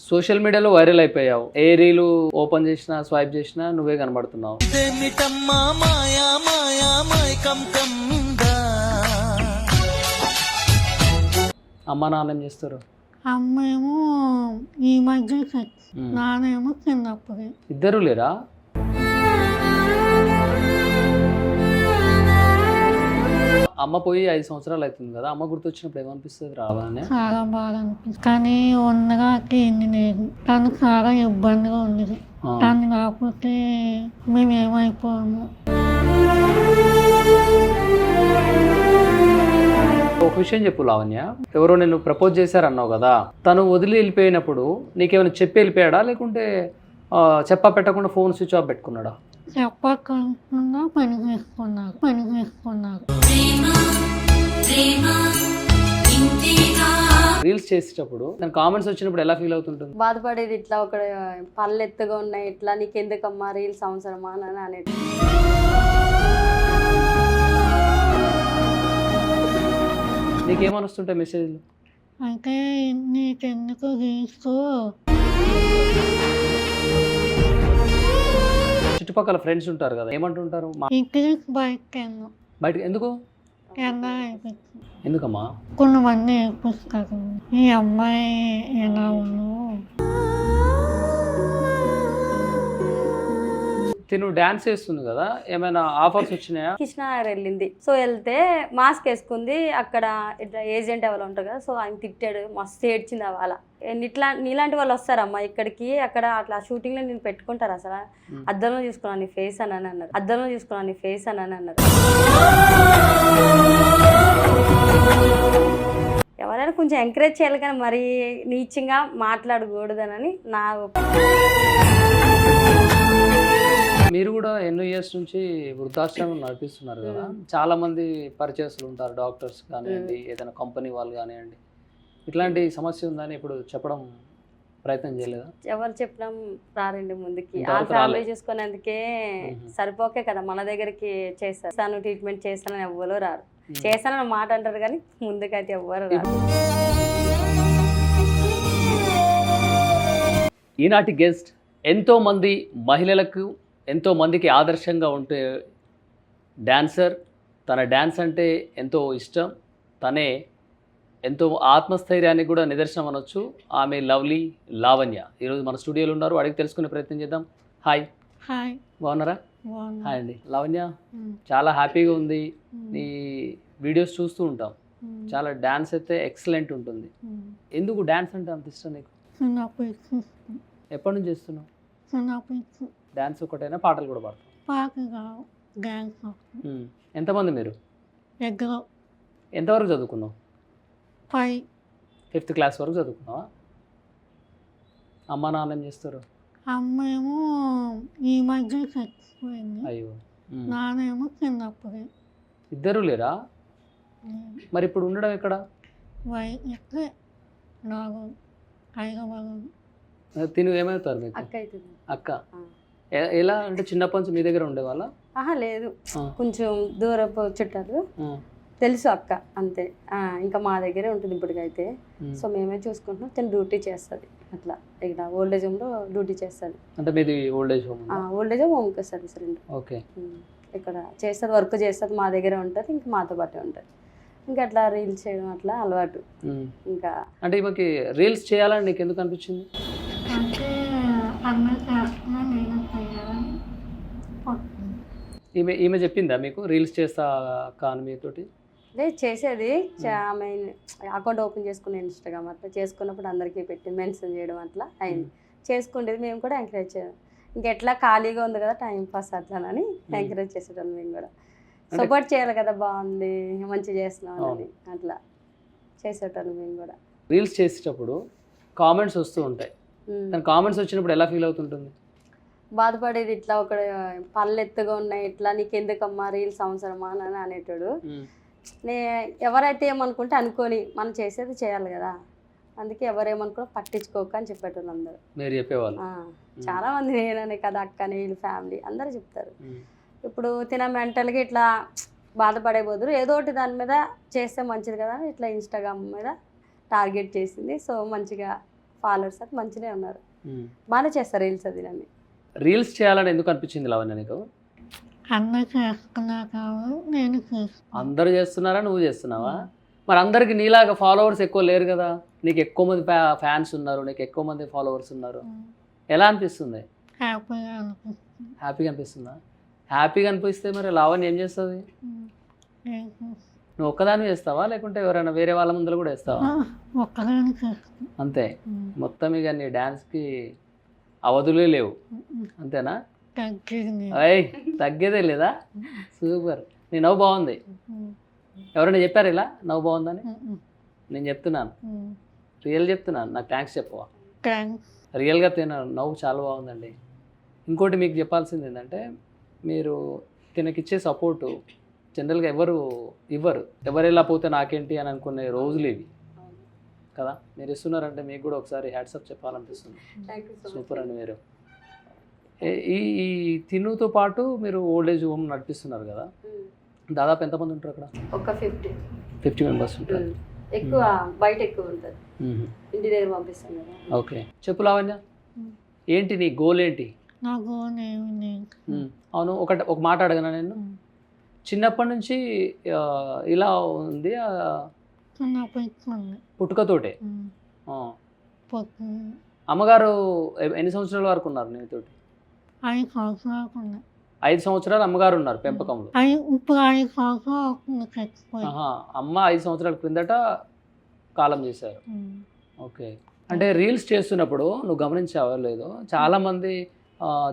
Social మీడియాలో viral అయిపోయావు. ఏ reel open చేసినా స్వైప్ చేసినా నువ్వే కనబడుతున్నావు. అమ్మ నాన్న ఏం చేస్తారు? అమ్మ ఏమో ఈ మధ్య నానేమో చిన్నప్పుడే. ఇద్దరు లేరా? అమ్మ పోయి 5 సంవత్సరాలు అవుతుంది కదా, అమ్మ గుర్తొచ్చినప్పుడు ఏమనిపిస్తుంది రావాలని? చాలా బాగా అనిపిస్తుంది, కానీ ఉండగా ఎన్ని లేదు. తను చాలా ఇబ్బందిగా ఉండేది. తను కాకపోతే మేము ఏమైపోయాము. ఒక విషయం చెప్పు లావణ్య, ఎవరో నేను ప్రపోజ్ చేశారన్నావు కదా, తను వదిలి వెళ్ళిపోయినప్పుడు నీకేమైనా చెప్పి వెళ్ళిపోయాడా, లేకుంటే చెప్పా పెట్టకుండా ఫోన్ స్విచ్ ఆఫ్ పెట్టుకున్నాడా? చెప్పకుండా పని చేసుకున్నారు. రీల్స్ చేసేటప్పుడు దాని కామెంట్స్ వచ్చినప్పుడు ఎలా ఫీల్ అవుతుంటుంది? బాధపడేది, ఇట్లా ఒక పళ్ళు ఎత్తుగా ఉన్నాయి, ఇట్లా నీకెందుకమ్మా రీల్స్ అవసరమా అని అనేది. నీకేమనొస్తుంటాయి మెసేజ్లు? అంటే నీకెందుకు రీల్స్. చుట్టుపక్కల ఫ్రెండ్స్ ఉంటారు కదా, ఏమంటుంటారు? ఇంటి బయటకు ఎందుకు? ఎందుకమ్మా? కొంతమంది పుస్తకం ఈ అమ్మాయి ఎలా తిను డాన్స్ చేస్తుంది కదా, ఏమైనా ఆఫర్స్ వచ్చినాయా? కృష్ణానగర్ వెళ్ళింది. సో వెళ్తే మాస్క్ వేసుకుంది. అక్కడ ఇట్లా ఏజెంట్ ఎవరు ఉంటారు కదా, సో ఆయన తిట్టాడు, మస్తు ఏడ్చింది అవాళ. నీలాంటి వాళ్ళు వస్తారమ్మా ఇక్కడికి, అక్కడ అట్లా షూటింగ్ లో నేను పెట్టుకుంటారు, అసలు అద్దంలో చూసుకున్నాను నీ ఫేస్ అని అన్నారు. ఎవరైనా కొంచెం ఎంకరేజ్ చేయాలి, కానీ మరీ నీచంగా మాట్లాడకూడదనని నా. మీరు కూడా ఎన్నో ఇయర్స్ నుంచి వృద్ధాశ్రమం నడిపిస్తున్నారు కదా, చాలా మంది పరిచయస్తులు ఉంటారు, డాక్టర్స్ కానివ్వండి, ఏదైనా కంపెనీ వాళ్ళు కానివ్వండి. ఇట్లాంటి సమస్య ఉందని ఇప్పుడు చెప్పడం ప్రయత్నం చేయలేదా? ఎవరు చెప్పడం రారండి ముందుకి. ఆ ఫ్యామిలీ చూసుకునేందుకే సరిపోకే కదా మన దగ్గరికి చేస్తాను ట్రీట్మెంట్ చేస్తానని ఎవ్వరూ రారు. చేస్తానని మాట అంటారు కానీ ముందుకైతే ఎవ్వరు రారు. ఈనాటి గెస్ట్ ఎంతో మంది మహిళలకు ఎంతో మందికి ఆదర్శంగా ఉంటే డాన్సర్. తన డ్యాన్స్ అంటే ఎంతో ఇష్టం, తనే ఎంతో ఆత్మస్థైర్యానికి కూడా నిదర్శనం అనొచ్చు. ఆమె లవ్లీ లావణ్య ఈరోజు మన స్టూడియోలో ఉన్నారు, అడిగి తెలుసుకునే ప్రయత్నం చేద్దాం. హాయ్. బాగున్నారా? హాయ్ అండి. లావణ్య, చాలా హ్యాపీగా ఉంది. నీ వీడియోస్ చూస్తూ ఉంటాం, చాలా డ్యాన్స్ అయితే ఎక్సలెంట్ ఉంటుంది. ఎందుకు డ్యాన్స్ అంటే అంత ఇష్టం నీకు? ఎప్పటి నుంచి చేస్తున్నావు డ్యాన్స్? ఒకటైనా పాటలు కూడా పాడతావు? ఎంతమంది మీరు? ఎంతవరకు చదువుకున్నావు? 5th క్లాస్ వరకు చదువుకున్నావా? అమ్మ నాన్న ఏం చేస్తారు? అమ్మ ఏమో ఈ మధ్య చచ్చిపోయింది. అయ్యో. నానేమో చిన్నప్పుడే. ఇద్దరు లేరా? మరి ఇప్పుడు ఉండడం ఎక్కడ? తిను ఏమవుతారు మీకు? అక్క. ఎలా అంటే చిన్నప్పటి నుంచి మీ దగ్గర ఉండేవాళ్ళ? లేదు, కొంచెం దూరపు చుట్టాలు, తెలుసు అక్క అంతే. ఇంకా మా దగ్గరే ఉంటుంది ఇప్పటికైతే. సో మేమే చూసుకుంటున్నాం. తను డ్యూటీ చేస్తుంది, అట్లా ఇక్కడ ఓల్డేజ్ హోమ్ లో డ్యూటీ చేస్తుంది. అంటే మీది old age home? Old age home service రెండు. ఓకే. ఇక్కడ చేస్తుంది, వర్క్ చేస్తుంది, మా దగ్గరే ఉంటుంది, ఇంకా మాతో పాటే ఉంటుంది. ఇంకా అట్లా రీల్స్ చేయడం అట్లా అలవాటు. ఇంకా అంటే ఈమెకి రీల్స్ చేయాలని నీకు ఎందుకు అనిపించింది? ఈమె చెప్పిందా మీకు రీల్స్ చేస్తా కానీ మీతోటి? లేదు, చేసేది. ఆమె అకౌంట్ ఓపెన్ చేసుకుని ఇన్స్టాగ్రామ్ అట్లా చేసుకున్నప్పుడు అందరికీ పెట్టి మెన్షన్ చేయడం అట్లా అయింది. చేసుకుంటేది, మేము కూడా ఎంకరేజ్ చేయడం. ఇంకెట్లా ఖాళీగా ఉంది కదా టైం పాస్ అట్లానని ఎంకరేజ్ చేసేటోళ్ళు. మేము కూడా సపోర్ట్ చేయాలి కదా, బాగుంది మంచిగా చేస్తున్నాం అని అట్లా చేసేటోళ్ళు మేము కూడా. రీల్స్ చేసేటప్పుడు కామెంట్స్ వస్తూ ఉంటాయి, దాని కామెంట్స్ వచ్చినప్పుడు ఎలా ఫీల్ అవుతుంటుంది? బాధపడేది, ఇట్లా ఒక పళ్ళు ఎత్తుగా ఉన్నాయి, ఇట్లా నీకెందుకమ్మా రీల్స్ అవసరమా అని అనేటోడు. ఎవరైతే ఏమనుకుంటే అనుకొని మనం చేసేది చేయాలి కదా, అందుకే ఎవరేమనుకో పట్టించుకోక అని చెప్పేటోళ్ళు అందరూ. మీరు చెప్పేవాళ్ళు? చాలా మంది, నేననే కదా అక్కని వీళ్ళు ఫ్యామిలీ అందరూ చెప్తారు. ఇప్పుడు తిన మెంటల్గా ఇట్లా బాధపడే బదులు ఏదో ఒకటి దాని మీద చేస్తే మంచిది కదా, ఇట్లా ఇన్స్టాగ్రామ్ మీద టార్గెట్ చేసింది. సో మంచిగా ఫాలోవర్స్ అది మంచిగానే ఉన్నారు, బాగానే చేస్తారు రీల్స్ అది అన్ని. రీల్స్ చేయాలని ఎందుకు అనిపించింది లావణ్య నీకు? అందరూ చేసుకున్నా కాదు నేను చేసుకున్నాను. అందరూ చేస్తున్నారా, నువ్వు చేస్తున్నావా? మరి అందరికి నీలాగా ఫాలోవర్స్ ఎక్కువ లేరు కదా, నీకు ఎక్కువ మంది ఫ్యాన్స్ ఉన్నారు, నీకు ఎక్కువ మంది ఫాలోవర్స్ ఉన్నారు, ఎలా అనిపిస్తుంది? హ్యాపీగా అనిపిస్తుంది. హ్యాపీగా అనిపిస్తుందా? హ్యాపీగా అనిపిస్తే మరి లావణ్య ఏం చేస్తుంది? ఏం చేస్తాను? నువ్వు ఒక్కదాన్ని చేస్తావా లేకుంటే ఎవరైనా వేరే వాళ్ళ ముందర కూడా వేస్తావా? ఒక్కదాన్ని చేస్తాను. అంతే, మొత్తం ఇక నీ డ్యాన్స్కి అవధులే లేవు అంతేనా? తగ్గింది. అయ్యి తగ్గేదే లేదా? సూపర్. నీ నవ్వు బాగుంది. ఎవరైనా చెప్పారు ఇలా నవ్వు బాగుందని? నేను చెప్తున్నాను, రియల్ చెప్తున్నాను, నాకు థ్యాంక్స్ చెప్పవా? థ్యాంక్స్. రియల్గా నవ్వు చాలా బాగుందండి. ఇంకోటి మీకు చెప్పాల్సింది ఏంటంటే, మీరు తినకిచ్చే సపోర్టు జనరల్గా ఎవరు ఇవ్వరు. ఎవరు ఎలా పోతే నాకేంటి అని అనుకునే రోజులు ఇవి కదా, మీరు ఇస్తున్నారంటే మీకు కూడా ఒకసారి హ్యాట్సప్ చెప్పాలనిపిస్తుంది. సూపర్ అండి. మీరు ఈ తినుతో పాటు మీరు ఓల్డ్ ఏజ్ హోమ్ నడిపిస్తున్నారు కదా, దాదాపు ఎంతమంది ఉంటారు అక్కడ? ఒక 50 మెంబర్స్ ఉంటారు. ఎక్కువ బయట ఎక్కువ ఉంటుంది, ఇంటి దగ్గర పంపిస్తాం కదా. ఓకే, చెప్పు లావణ్య, ఏంటి నీ గోల్ ఏంటి? నా గోల్ ఏమి అవును, ఒక మాట అడగనా నేను? చిన్నప్పటి నుంచి ఇలా ఉంది పుట్టుకతోటే? అమ్మగారు ఎన్ని సంవత్సరాల వరకు ఉన్నారు నీతోటి? 5 సంవత్సరాలు ఉన్నాయి. 5 సంవత్సరాలు అమ్మగారు ఉన్నారు పెంపకంలో? ఇప్పుడు 5 సంవత్సరాలు. అమ్మ 5 సంవత్సరాల క్రిందట కాలం చేశారు. ఓకే, అంటే రీల్స్ చేస్తున్నప్పుడు నువ్వు గమనించావో లేదో, చాలామంది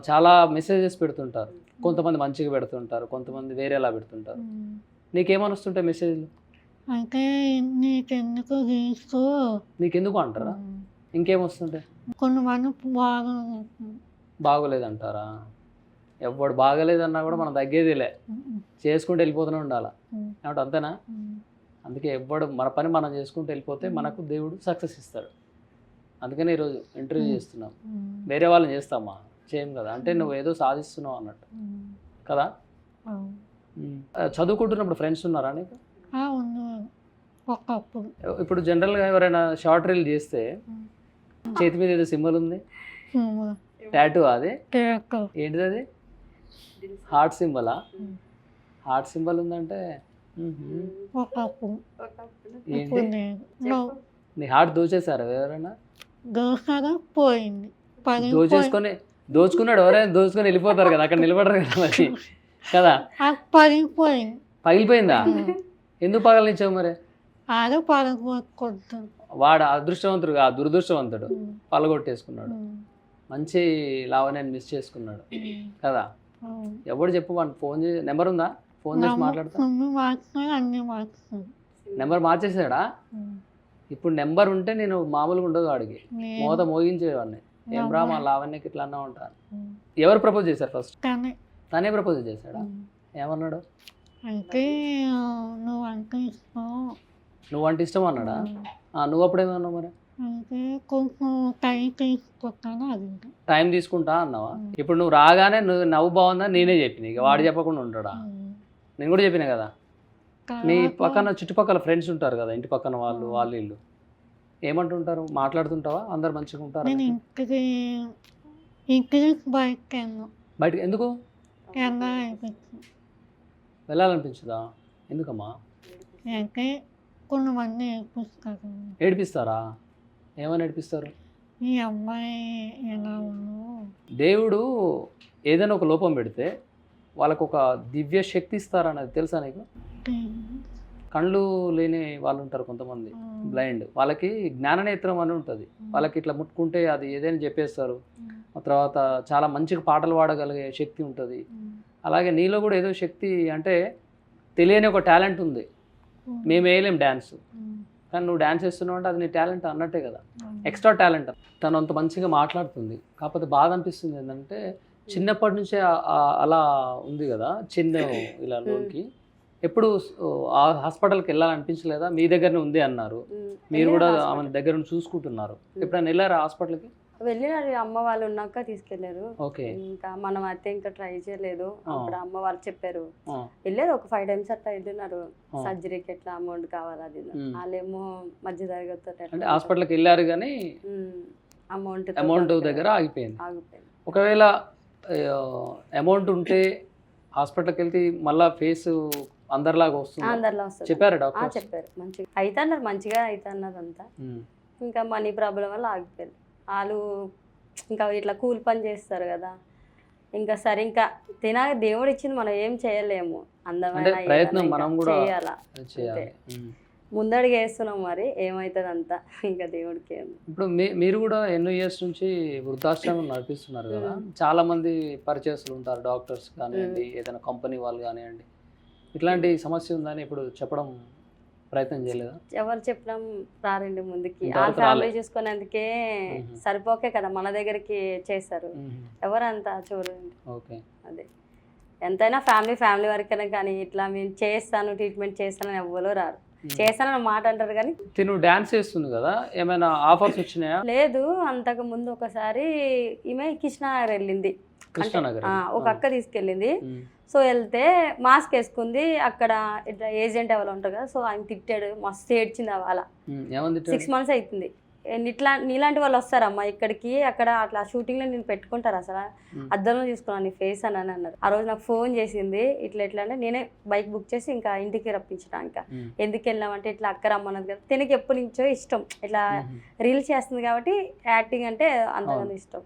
చాలా మెసేజెస్ పెడుతుంటారు. కొంతమంది మంచిగా పెడుతుంటారు, కొంతమంది వేరేలా పెడుతుంటారు. నీకేమనిస్తుంటాయి మెసేజ్లు? అంటే నీకెందుకు రీల్స్, నీకెందుకు అంటారా? ఇంకేమొస్తుంటాయి? కొంతమంది బాగోలేదంటారా? ఎవడు బాగలేదన్నా కూడా మనం తగ్గేదిలే, చేసుకుంటూ వెళ్ళిపోతూనే ఉండాలి ఏమంటే, అంతేనా? అందుకే ఎవడు మన పని మనం చేసుకుంటూ వెళ్ళిపోతే మనకు దేవుడు సక్సెస్ ఇస్తాడు. అందుకని ఈరోజు ఇంటర్వ్యూ చేస్తున్నాం. వేరే వాళ్ళని చేస్తామా? చేయం కదా, అంటే నువ్వు ఏదో సాధిస్తున్నావు అన్నట్టు కదా. చదువుకుంటున్నప్పుడు ఫ్రెండ్స్ ఉన్నారా నీకు? ఇప్పుడు జనరల్గా ఎవరైనా షార్ట్ రీల్ చేస్తే చేతి మీద ఏదో సింబల్ ఉంది, టాటూ, అది ఏంటిది? అది హార్ట్ సింబలా? హార్ట్ సింబల్ ఉందంటే ఏంటి? నీ హార్ట్ దోచేశారా ఎవరైనా? పోయింది. దోచుకున్నాడు ఎవరైనా, దోచుకొని వెళ్ళిపోతారు కదా, అక్కడ నిలబడరు కదా మరి కదా. పగిలిపోయిందా? ఎందుకు పగలనిచ్చావు మరి? వాడు అదృష్టవంతుడు దురదృష్టవంతుడు, పగలగొట్టేసుకున్నాడు. మంచి లావణ్యాన్ని మిస్ చేసుకున్నాడు కదా. ఎవడు చెప్పు, వాడిని ఫోన్ చేసి, నెంబర్ ఉందా? ఫోన్ చేసి మాట్లాడతా. నెంబర్ మార్చేసాడా? ఇప్పుడు నెంబర్ ఉంటే నేను మామూలుగా ఉండదు వాడికి, మోత మోగించేవాడిని. ఏం రా మా లావణ్యకి ఇట్లా అన్నా ఉంటాను. ఎవరు ప్రపోజ్ చేశారు ఫస్ట్? తనే ప్రపోజ్ చేశాడా? ఏమన్నాడు? నువ్వంటే ఇష్టం అన్నాడా? నువ్వు అప్పుడేమన్నావు మరి? టైం తీసుకుంటా అన్నావా? ఇప్పుడు నువ్వు రాగానే నవ్వు బాగుందని నేనే చెప్పిన, ఇక వాడు చెప్పకుండా ఉంటాడా? నేను కూడా చెప్పిన కదా. నీ పక్కన చుట్టుపక్కల ఫ్రెండ్స్ ఉంటారు కదా, ఇంటి పక్కన వాళ్ళు వీళ్ళు ఏమంటుంటారు? మాట్లాడుతుంటావా? అందరు మంచిగా ఉంటారు? బయటకు ఎందుకు వెళ్ళాలనిపించదా? ఎందుకమ్మా? కొంతమంది ఏడిపిస్తారా? ఏమని ఏడిపిస్తారు? ఈ అమ్మాయి ఎలా దేవుడు ఏదైనా ఒక లోపం పెడితే వాళ్ళకు ఒక దివ్య శక్తి ఇస్తారన్నది తెలుసా నీకు? కళ్ళు లేని వాళ్ళు ఉంటారు కొంతమంది, బ్లైండ్, వాళ్ళకి జ్ఞాననేత్రం అని ఉంటుంది. వాళ్ళకి ఇట్లా ముట్టుకుంటే అది ఏదైనా చెప్పేస్తారు. ఆ తర్వాత చాలా మంచిగా పాటలు పాడగలిగే శక్తి ఉంటుంది. అలాగే నీలో కూడా ఏదో శక్తి, అంటే తెలియని ఒక టాలెంట్ ఉంది. మేము వేయలేం డ్యాన్స్, కానీ నువ్వు డ్యాన్స్ వేస్తున్నావు అంటే అది నీ టాలెంట్ అన్నట్టే కదా, ఎక్స్ట్రా టాలెంట్. తను అంత మంచిగా మాట్లాడుతుంది. కాకపోతే బాధ అనిపిస్తుంది ఏంటంటే, చిన్నప్పటి నుంచే అలా ఉంది కదా, చిన్న ఇలా లోన్కి ఎప్పుడు ఆ హాస్పిటల్కి వెళ్ళాలనిపించలేదా? మీ దగ్గరనే ఉంది అన్నారు, మీరు కూడా ఆమె దగ్గర చూసుకుంటున్నారు. ఎప్పుడైనా వెళ్ళారా హాస్పిటల్కి? వెళ్ళినారు, అమ్మ వాళ్ళు ఉన్నాక తీసుకెళ్లారు. ఓకే. ఇంకా మనం అయితే ఇంకా ట్రై చేయలేదు. ఆ. అప్పుడు అమ్మ వాళ్ళు చెప్పారు, ఆ, వెళ్ళారు ఒక 5 times అట్లా వెళ్ళినారు. ఆ. సర్జరీకి ఎట్లా అమౌంట్ కావాలి అది ఇది. ఉమ్. వాళ్ళేమో మధ్య తరగతి అంటే హాస్పిటల్కి వెళ్ళారు కానీ అమౌంట్ దగ్గర ఆగిపోయింది. ఆగిపోయింది. ఒకవేళ అమౌంట్ ఉంటే హాస్పిటల్కి వెళ్తే మళ్ళీ ఫేస్ అందరిలాగా వస్తుంది అందరిలో వస్తుంది చెప్పారా డాక్టర్? చెప్పారు. మంచిగా అయితే అన్నారు, మంచిగా అయితే అన్నారు అంతా. ఇంకా మనీ ప్రాబ్లం వల్ల ఆగిపోయారు వాళ్ళు. ఇంకా ఇట్లా కూలి పని చేస్తారు కదా, ఇంకా సరే ఇంకా దేవుడు ఇచ్చింది మనం ఏం చేయలేము. అందమైన ప్రయత్నం మనం కూడా చేయాలా, చేయాలి. ముందడుగు వేస్తున్నాం, మరి ఏమవుతుంది అంతా ఇంకా దేవుడికి. ఇప్పుడు మీరు కూడా ఎన్నో ఇయర్స్ నుంచి వృద్ధాశ్రమం నడిపిస్తున్నారు కదా, చాలా మంది పరిచయస్తులు ఉంటారు, డాక్టర్స్ కానివ్వండి, ఏదైనా కంపెనీ వాళ్ళు కానివ్వండి. ఇట్లాంటి సమస్య ఉందని ఇప్పుడు చెప్పడం ప్రయత్నం చేయలేదా? ఎవరు చెప్పడం రారండి ముందుకి. వాళ్ళ ఫ్యామిలీ చూసుకునేందుకే సరిపోకే కదా మన దగ్గరికి చేస్తారు. ఎవరంతా చూడండి. ఓకే. అదే ఎంతైనా ఫ్యామిలీ వరకైనా, కానీ ఇట్లా మేము చేస్తాను ట్రీట్మెంట్ చేస్తానని ఎవ్వరూ రారు. చేస్తానని మాట అంటారు కానీ. తిను డాన్స్ చేస్తుంది కదా, ఏమైనా ఆఫర్స్ వచ్చినాయా? లేదు, అంతకు ముందు ఒకసారి ఈమె కృష్ణానగర్ వెళ్ళింది. ఒక అక్క తీసుకెళ్ళింది. సో వెళ్తే మాస్క్ వేసుకుంది. అక్కడ ఇట్లా ఏజెంట్ ఎవరు ఉంటారు కదా, సో ఆయన తిట్టాడు, మస్తు ఏడ్చింది. అలా 6 months అవుతుంది. ఇట్లా నీలాంటి వాళ్ళు వస్తారమ్మా ఇక్కడికి, అక్కడ అట్లా షూటింగ్లో నేను పెట్టుకుంటారు, అసలు అద్దంలో చూసుకున్నాను నీ ఫేస్ అని అన్నారు. ఆ రోజు నాకు ఫోన్ చేసింది. ఇట్లా అంటే నేనే బైక్ బుక్ చేసి ఇంకా ఇంటికి రప్పించిన. ఇంకా ఎందుకు వెళ్ళామంటే ఇట్లా అక్క రమ్మన్నది కదా. తినకి ఎప్పటి నుంచో ఇష్టం, ఇట్లా రీల్స్ చేస్తుంది కాబట్టి యాక్టింగ్ అంటే అంతమంది ఇష్టం.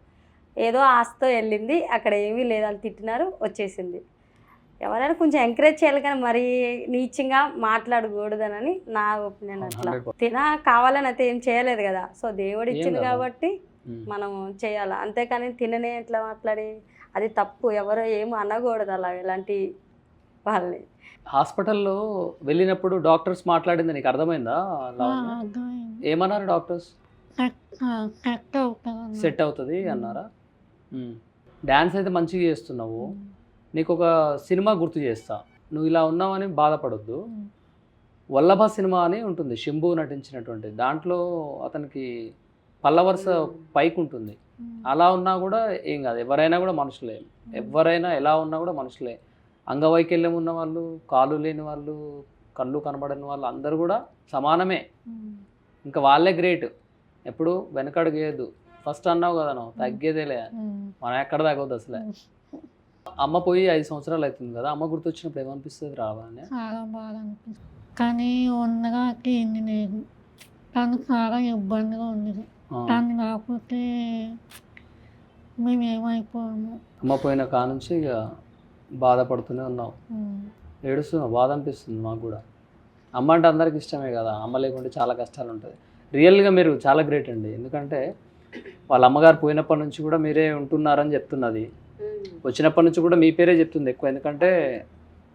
ఏదో ఆశతో వెళ్ళింది, అక్కడ ఏమీ లేదు, వాళ్ళు తిట్టినారు, వచ్చేసింది. ఎవరైనా కొంచెం ఎంకరేజ్ చేయాలి కానీ మరీ నీచంగా మాట్లాడకూడదనని నా ఒపీనియన్. అట్లా కావాలని అయితే ఏం చేయలేదు కదా, సో దేవుడు ఇచ్చింది కాబట్టి మనం చేయాలి. అంతేకాని తిననే ఎట్లా మాట్లాడి అది తప్పు. ఎవరో ఏమో అనకూడదు అలా ఇలాంటి వాళ్ళని. హాస్పిటల్లో వెళ్ళినప్పుడు డాక్టర్స్ మాట్లాడింది నీకు అర్థమైందా? ఏమన్నారు డాక్టర్స్? సెట్ అవుతుంది అన్నారా? డ్యాన్స్ అయితే మంచిగా చేస్తున్నావు, నీకు ఒక సినిమా గుర్తు చేస్తా, నువ్వు ఇలా ఉన్నావని బాధపడొద్దు. వల్లభ సినిమా అని ఉంటుంది, శంభు నటించినటువంటి. దాంట్లో అతనికి పల్లవరుస పైకి ఉంటుంది. అలా ఉన్నా కూడా ఏం కాదు, ఎవరైనా కూడా మనుషులే. ఎవరైనా ఎలా ఉన్నా కూడా మనుషులే. అంగవైకల్యం ఉన్న వాళ్ళు, కాళ్ళు లేని వాళ్ళు, కళ్ళు కనబడని వాళ్ళు అందరూ కూడా సమానమే. ఇంకా వాళ్ళే గ్రేట్. ఎప్పుడు వెనకడుగు వేయద్దు. ఫస్ట్ అన్నావు కదా నువ్వు, తగ్గేదేలే, మనం ఎక్కడ తగ్గవద్దు అసలే. అమ్మ పోయి 5 సంవత్సరాలు అవుతుంది కదా, అమ్మ గుర్తొచ్చినప్పుడు ఏమనిపిస్తుంది? రావాలని చాలా బాగా అనిపిస్తుంది, కానీ ఉండగా ఇన్ని లేదు. తను చాలా ఇబ్బందిగా ఉండేది. తను కాకపోతే మేము ఏమైపోయాము. అమ్మ పోయిన కానుంచి ఇక బాధపడుతూనే ఉన్నావు, ఏడుస్తున్నావు. బాధ అనిపిస్తుంది మాకు కూడా. అమ్మ అంటే అందరికి ఇష్టమే కదా, అమ్మ లేకుంటే చాలా కష్టాలు ఉంటుంది. రియల్గా మీరు చాలా గ్రేట్ అండి, ఎందుకంటే వాళ్ళ అమ్మగారు పోయినప్పటి నుంచి కూడా మీరే ఉంటున్నారని చెప్తున్నది. వచ్చినప్పటి నుంచి కూడా మీ పేరే చెప్తుంది ఎక్కువ, ఎందుకంటే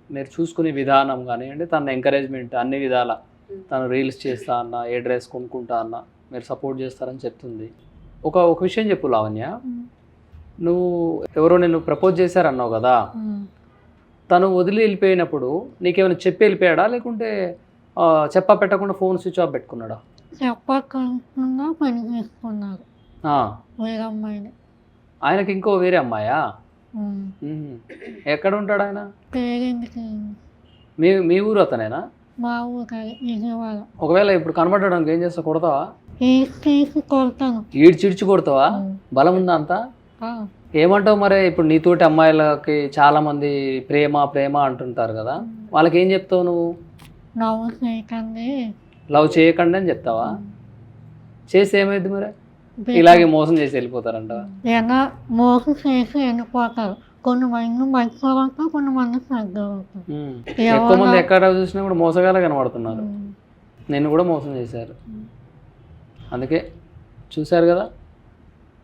మీరు చూసుకునే విధానం కానివ్వండి, తన ఎంకరేజ్మెంట్ అన్ని విధాల. తను రీల్స్ చేస్తా అన్న, ఏ డ్రెస్ కొనుక్కుంటా అన్న, మీరు సపోర్ట్ చేస్తారని చెప్తుంది. ఒక విషయం చెప్పు లావణ్య, నువ్వు ఎవరో నిన్ను ప్రపోజ్ చేశారన్నావు కదా, తను వదిలి వెళ్ళిపోయినప్పుడు నీకేమైనా చెప్పి వెళ్ళిపోయాడా, లేకుంటే చెప్పా పెట్టకుండా ఫోన్ స్విచ్ ఆఫ్ పెట్టుకున్నాడా? చెప్పకుండా పని చేసుకున్నారు వేరే అమ్మాయిని. ఆయనకి ఇంకో వేరే అమ్మాయా? ఎక్కడ ఉంటాడు ఆయన? మీ ఊరు అతనేనా? మా ఊరు విజయవాడ. ఒకవేళ ఇప్పుడు కనబడడానికి ఏం చేస్తావు? కొడతావా? కొడతాను. ఈడ్చిడ్చి కొడతావా? బలం ఉందా అంతా? ఏమంటావు మరి? ఇప్పుడు నీతోటి అమ్మాయిలకి చాలా మంది ప్రేమ ప్రేమ అంటుంటారు కదా, వాళ్ళకి ఏం చెప్తావు నువ్వు? లవ్ చేయకండి అని చెప్తావా? చేస్తే ఏమైంది మరి? ఇలాగే మోసం చేసి వెళ్ళిపోతారంట. మోసం చేసి వెళ్ళిపోతారు. కొంతమంది మంచిగా ఉంటారు, కొంతమంది ఎక్కువ మంది ఎక్కడ చూసినా కూడా మోసగాలే కనబడుతున్నారు. నేను కూడా మోసం చేశారు. అందుకే చూశారు కదా,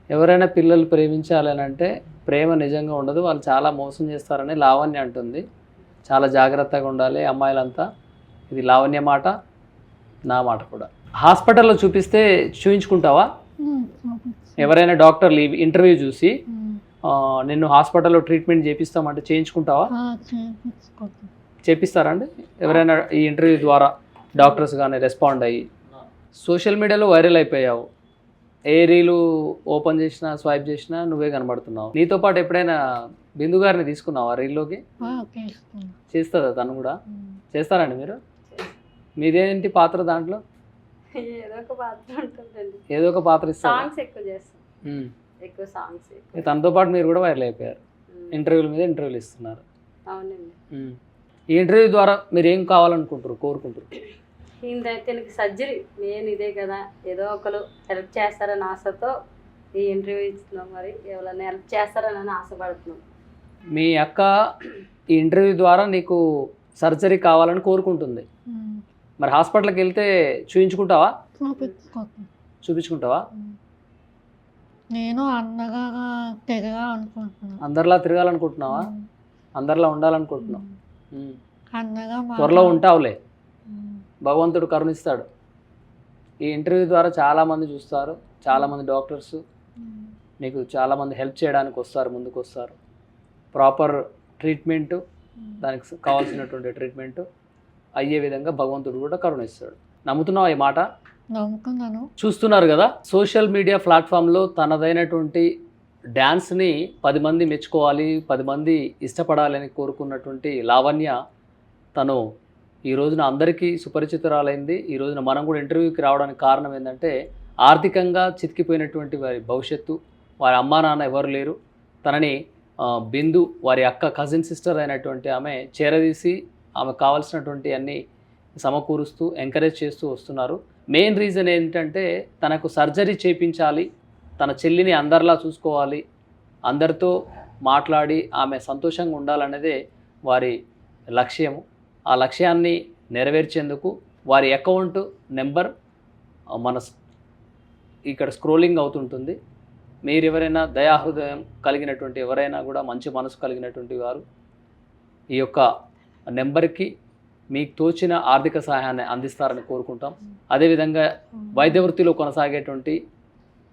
ఎవరైనా పిల్లలు ప్రేమించాలి అని అంటే ప్రేమ నిజంగా ఉండదు, వాళ్ళు చాలా మోసం చేస్తారని లావణ్య అంటుంది. చాలా జాగ్రత్తగా ఉండాలి అమ్మాయిలంతా. ఇది లావణ్య మాట, నా మాట కూడా. హాస్పిటల్లో చూపించుకుంటావా? ఎవరైనా డాక్టర్లు ఇంటర్వ్యూ చూసి నిన్ను హాస్పిటల్లో ట్రీట్మెంట్ చేపిస్తామంటే చేయించుకుంటావా? చేపిస్తారా అండి ఎవరైనా? ఈ ఇంటర్వ్యూ ద్వారా డాక్టర్స్ కానీ రెస్పాండ్ అయ్యి సోషల్ మీడియాలో వైరల్ అయిపోయావు, ఏ రీలు ఓపెన్ చేసినా స్వైప్ చేసినా నువ్వే కనబడుతున్నావు. నీతో పాటు ఎప్పుడైనా బిందు గారిని తీసుకున్నావా రీల్లోకి? తీసుకున్నా. చేస్తుందా తను కూడా? చేస్తారండి మీరు? మీదేంటి పాత్ర దాంట్లో? ఏదో ఒక పాత్ర ఉంటుందండి. ఏదో ఒక పాత్ర ఇస్తారు. సాంగ్స్ ఎక్కువ చేస్తాం. ఎక్కువ సాంగ్స్. తనతో పాటు మీరు కూడా వైరల్ అయిపోయారు. ఇంటర్వ్యూల మీద ఇంటర్వ్యూలు ఇస్తున్నారు. అవునండి. ఈ ఇంటర్వ్యూ ద్వారా మీరు ఏం కావాలనుకుంటారు, కోరుకుంటారు? దీనికి సర్జరీ మెయిన్ ఇదే కదా, ఏదో ఒకరు హెల్ప్ చేస్తారని ఆశతో ఈ ఇంటర్వ్యూ ఇస్తున్నాం. మరి ఎవరైనా హెల్ప్ చేస్తారని ఆశపడుతున్నాం. మీ అక్క ఈ ఇంటర్వ్యూ ద్వారా నీకు సర్జరీ కావాలని కోరుకుంటుంది. మరి హాస్పిటల్కి వెళ్తే చూపించుకుంటావా? చూపించుకుంటావా? నేను అన్నగా తిరగాలనుకుంటున్నాను. అందరిలా తిరగాలనుకుంటున్నావా? అందరిలా ఉండాలనుకుంటున్నావు. అన్నగా త్వరలో ఉంటావులే, భగవంతుడు కరుణిస్తాడు. ఈ ఇంటర్వ్యూ ద్వారా చాలామంది చూస్తారు, చాలామంది డాక్టర్స్ నీకు చాలామంది హెల్ప్ చేయడానికి వస్తారు, ముందుకు వస్తారు. ప్రాపర్ ట్రీట్మెంటు, దానికి కావాల్సినటువంటి ట్రీట్మెంటు అయ్యే విధంగా భగవంతుడు కూడా కరుణిస్తాడు. నమ్ముతున్నావా ఈ మాట? నమ్ముకున్నాను. చూస్తున్నారు కదా, సోషల్ మీడియా ప్లాట్ఫామ్లో తనదైనటువంటి డ్యాన్స్ని 10 మంది మెచ్చుకోవాలి, 10 మంది ఇష్టపడాలని కోరుకున్నటువంటి లావణ్య తను ఈ రోజున అందరికీ సుపరిచితురాలైంది. ఈ రోజున మనం కూడా ఇంటర్వ్యూకి రావడానికి కారణం ఏంటంటే ఆర్థికంగా చితికిపోయినటువంటి వారి భవిష్యత్తు, వారి అమ్మా నాన్న ఎవరు లేరు. తనని బిందు వారి అక్క కజిన్ సిస్టర్ అయినటువంటి ఆమె చేరదీసి ఆమె కావాల్సినటువంటి అన్నీ సమకూరుస్తూ ఎంకరేజ్ చేస్తూ వస్తున్నారు. మెయిన్ రీజన్ ఏంటంటే తనకు సర్జరీ చేయించాలి, తన చెల్లిని అందరిలా చూసుకోవాలి, అందరితో మాట్లాడి ఆమె సంతోషంగా ఉండాలనేదే వారి లక్ష్యము. ఆ లక్ష్యాన్ని నెరవేర్చేందుకు వారి అకౌంట్ నెంబర్ మన ఇక్కడ స్క్రోలింగ్ అవుతుంటుంది. మీరు ఎవరైనా దయాహృదయం కలిగినటువంటి ఎవరైనా కూడా మంచి మనసు కలిగినటువంటి వారు ఈ యొక్క నెంబర్కి మీకు తోచిన ఆర్థిక సహాయాన్ని అందిస్తారని కోరుకుంటాం. అదేవిధంగా వైద్య వృత్తిలో కొనసాగేటువంటి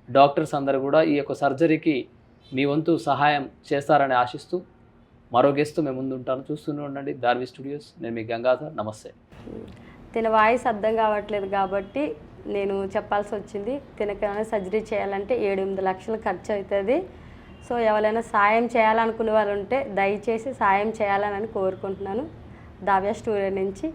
డాక్టర్స్ అందరూ కూడా ఈ యొక్క సర్జరీకి మీ వంతు సహాయం చేస్తారని ఆశిస్తూ మరో గెస్ట్ మేము ముందు ఉంటాను. చూస్తూనే ఉండండి దార్వి స్టూడియోస్. నేను మీ గంగాధర్. నమస్తే. తిన వాయిస్ అర్థం కావట్లేదు కాబట్టి నేను చెప్పాల్సి వచ్చింది. తినకైనా సర్జరీ చేయాలంటే 7-8 లక్షలు ఖర్చు అవుతుంది. సో ఎవరైనా సాయం చేయాలనుకునే వాళ్ళు ఉంటే దయచేసి సాయం చేయాలని కోరుకుంటున్నాను. దావ్య స్టూడియో నుంచి